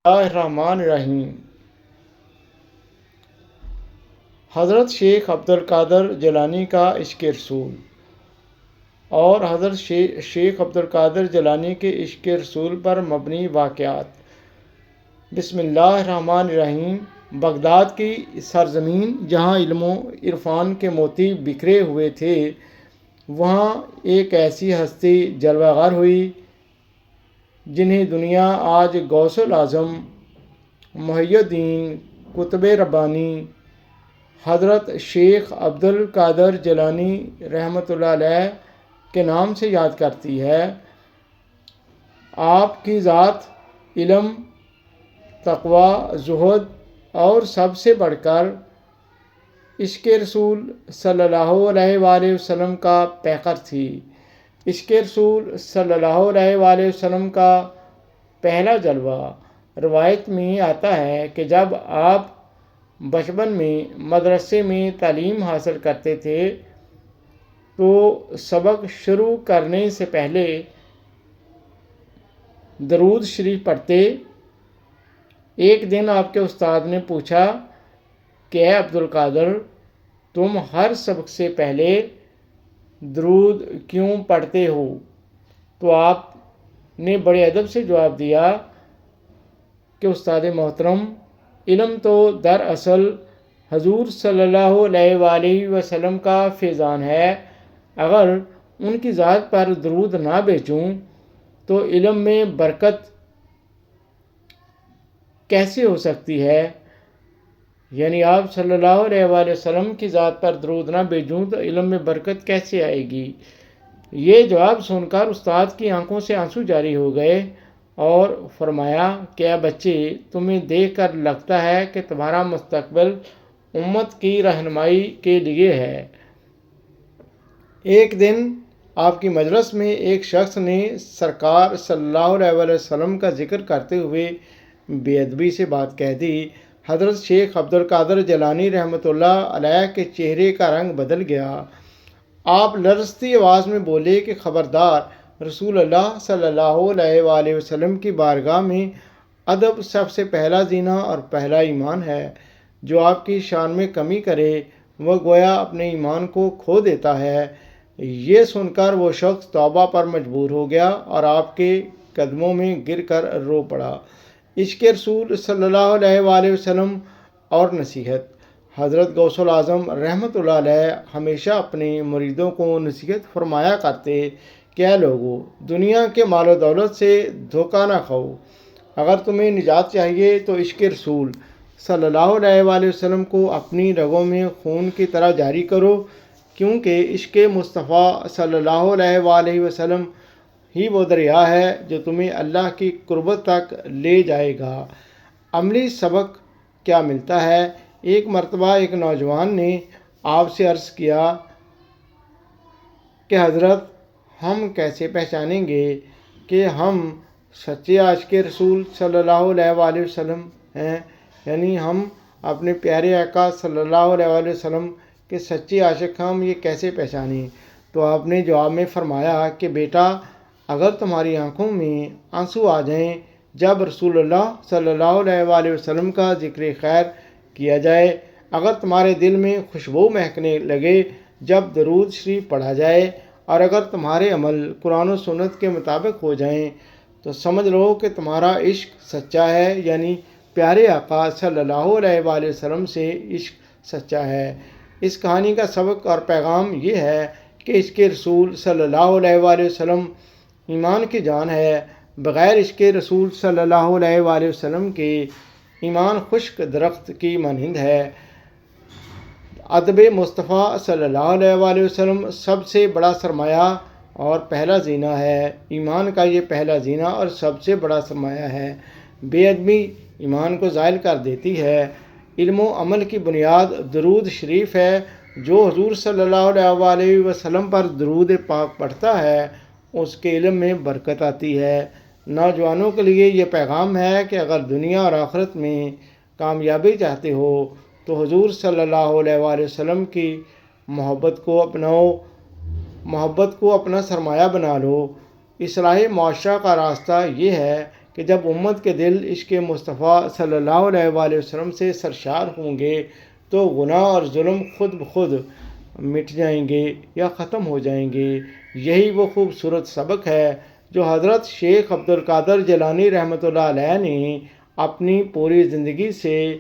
اللہ الرحمن الرحیم۔ حضرت شیخ عبدالقادر جیلانی کا عشق رسول اور حضرت شیخ عبدالقادر جیلانی کے عشق رسول پر مبنی واقعات۔ بسم اللہ الرحمن الرحیم۔ بغداد کی سرزمین جہاں علم و عرفان کے موتی بکھرے ہوئے تھے، وہاں ایک ایسی ہستی جلوہ گر ہوئی جنہیں دنیا آج غوث الاعظم، محی الدین، قطب ربانی، حضرت شیخ عبدالقادر جیلانی رحمۃ اللہ علیہ کے نام سے یاد کرتی ہے۔ آپ کی ذات علم، تقوی، زہد اور سب سے بڑھ کر عشق رسول صلی اللہ علیہ وآلہ وسلم کا پیکر تھی۔ عشق رسول صلی اللہ علیہ وآلہ وسلم کا پہلا جلوہ روایت میں آتا ہے کہ جب آپ بچپن میں مدرسے میں تعلیم حاصل کرتے تھے تو سبق شروع کرنے سے پہلے درود شریف پڑھتے۔ ایک دن آپ کے استاد نے پوچھا کہ اے عبدالقادر، تم ہر سبق سے پہلے درود کیوں پڑھتے ہو؟ تو آپ نے بڑے ادب سے جواب دیا کہ استاد محترم، علم تو دراصل حضور صلی اللہ علیہ وآلہ وسلم کا فیضان ہے۔ اگر ان کی ذات پر درود نہ بھیجوں تو علم میں برکت کیسے ہو سکتی ہے؟ یعنی آپ صلی اللہ علیہ وآلہ وسلم کی ذات پر درود نہ بھیجوں تو علم میں برکت کیسے آئے گی؟ یہ جواب سن کر استاد کی آنکھوں سے آنسو جاری ہو گئے اور فرمایا کہ اے بچے، تمہیں دیکھ کر لگتا ہے کہ تمہارا مستقبل امت کی رہنمائی کے لیے ہے۔ ایک دن آپ کی مجلس میں ایک شخص نے سرکار صلی اللہ علیہ وآلہ وسلم کا ذکر کرتے ہوئے بے ادبی سے بات کہہ دی۔ حضرت شیخ عبدالقادر جیلانی رحمۃ اللہ علیہ کے چہرے کا رنگ بدل گیا۔ آپ لرزتی آواز میں بولے کہ خبردار، رسول اللہ صلی اللہ علیہ وآلہ وسلم کی بارگاہ میں ادب سب سے پہلا زینہ اور پہلا ایمان ہے۔ جو آپ کی شان میں کمی کرے وہ گویا اپنے ایمان کو کھو دیتا ہے۔ یہ سن کر وہ شخص توبہ پر مجبور ہو گیا اور آپ کے قدموں میں گر کر رو پڑا۔ عشق رسول صلی اللہ علیہ وآلہ وسلم اور نصیحت۔ حضرت غوث الاعظم رحمۃ اللہ علیہ ہمیشہ اپنے مریدوں کو نصیحت فرمایا کرتے کہ اے لوگو، دنیا کے مال و دولت سے دھوکہ نہ کھاؤ۔ اگر تمہیں نجات چاہیے تو عشق رسول صلی اللہ علیہ وآلہ وسلم کو اپنی رگوں میں خون کی طرح جاری کرو، کیونکہ عشق مصطفیٰ صلی اللہ علیہ وآلہ وسلم ہی وہ دریا ہے جو تمہیں اللہ کی قربت تک لے جائے گا۔ عملی سبق کیا ملتا ہے؟ ایک مرتبہ ایک نوجوان نے آپ سے عرض کیا کہ حضرت، ہم کیسے پہچانیں گے کہ ہم سچے عاشق رسول صلی اللہ علیہ وآلہ وسلم ہیں؟ یعنی ہم اپنے پیارے آقا صلی اللہ علیہ وآلہ وسلم کے سچے عاشق، ہم یہ کیسے پہچانیں؟ تو آپ نے جواب میں فرمایا کہ بیٹا، اگر تمہاری آنکھوں میں آنسو آ جائیں جب رسول اللہ صلی اللہ علیہ وآلہ وسلم کا ذکر خیر کیا جائے، اگر تمہارے دل میں خوشبو مہکنے لگے جب درود شریف پڑھا جائے، اور اگر تمہارے عمل قرآن و سنت کے مطابق ہو جائیں تو سمجھ لو کہ تمہارا عشق سچا ہے، یعنی پیارے آقا صلی اللہ علیہ وآلہ وسلم سے عشق سچا ہے۔ اس کہانی کا سبق اور پیغام یہ ہے کہ عشق رسول صلی اللہ علیہ وآلہ وسلم ایمان کی جان ہے۔ بغیر عشق رسول صلی اللہ علیہ وآلہ وسلم کے ایمان خشک درخت کی مانند ہے۔ ادب مصطفیٰ صلی اللہ علیہ وآلہ وسلم سب سے بڑا سرمایہ اور پہلا زینہ ہے۔ ایمان کا یہ پہلا زینہ اور سب سے بڑا سرمایہ ہے۔ بے ادبی ایمان کو زائل کر دیتی ہے۔ علم و عمل کی بنیاد درود شریف ہے۔ جو حضور صلی اللہ علیہ وآلہ وسلم پر درود پاک پڑھتا ہے اس کے علم میں برکت آتی ہے۔ نوجوانوں کے لیے یہ پیغام ہے کہ اگر دنیا اور آخرت میں کامیابی چاہتے ہو تو حضور صلی اللہ علیہ وآلہ وسلم کی محبت کو اپناؤ، محبت کو اپنا سرمایہ بنا لو۔ اصلاح معاشرہ کا راستہ یہ ہے کہ جب امت کے دل عشق مصطفیٰ صلی اللہ علیہ وآلہ وسلم سے سرشار ہوں گے تو گناہ اور ظلم خود بخود مٹ جائیں گے یا ختم ہو جائیں گے۔ یہی وہ خوبصورت سبق ہے جو حضرت شیخ عبد القادر جیلانی رحمۃ اللہ علیہ نے اپنی پوری زندگی سے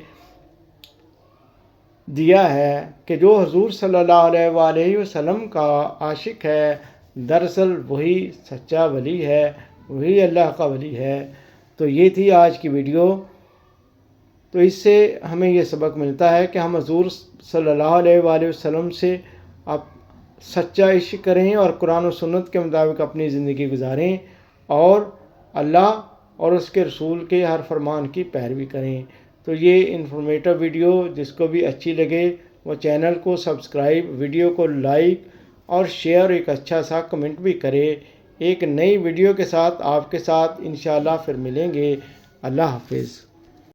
دیا ہے کہ جو حضور صلی اللہ علیہ وآلہ وسلم کا عاشق ہے دراصل وہی سچا ولی ہے، وہی اللہ کا ولی ہے۔ تو یہ تھی آج کی ویڈیو۔ تو اس سے ہمیں یہ سبق ملتا ہے کہ ہم حضور صلی اللہ علیہ وآلہ وسلم سے اب سچا عشق کریں اور قرآن و سنت کے مطابق اپنی زندگی گزاریں اور اللہ اور اس کے رسول کے ہر فرمان کی پیروی کریں۔ تو یہ انفارمیٹو ویڈیو جس کو بھی اچھی لگے وہ چینل کو سبسکرائب، ویڈیو کو لائک اور شیئر، ایک اچھا سا کمنٹ بھی کرے۔ ایک نئی ویڈیو کے ساتھ آپ کے ساتھ انشاءاللہ پھر ملیں گے۔ اللہ حافظ۔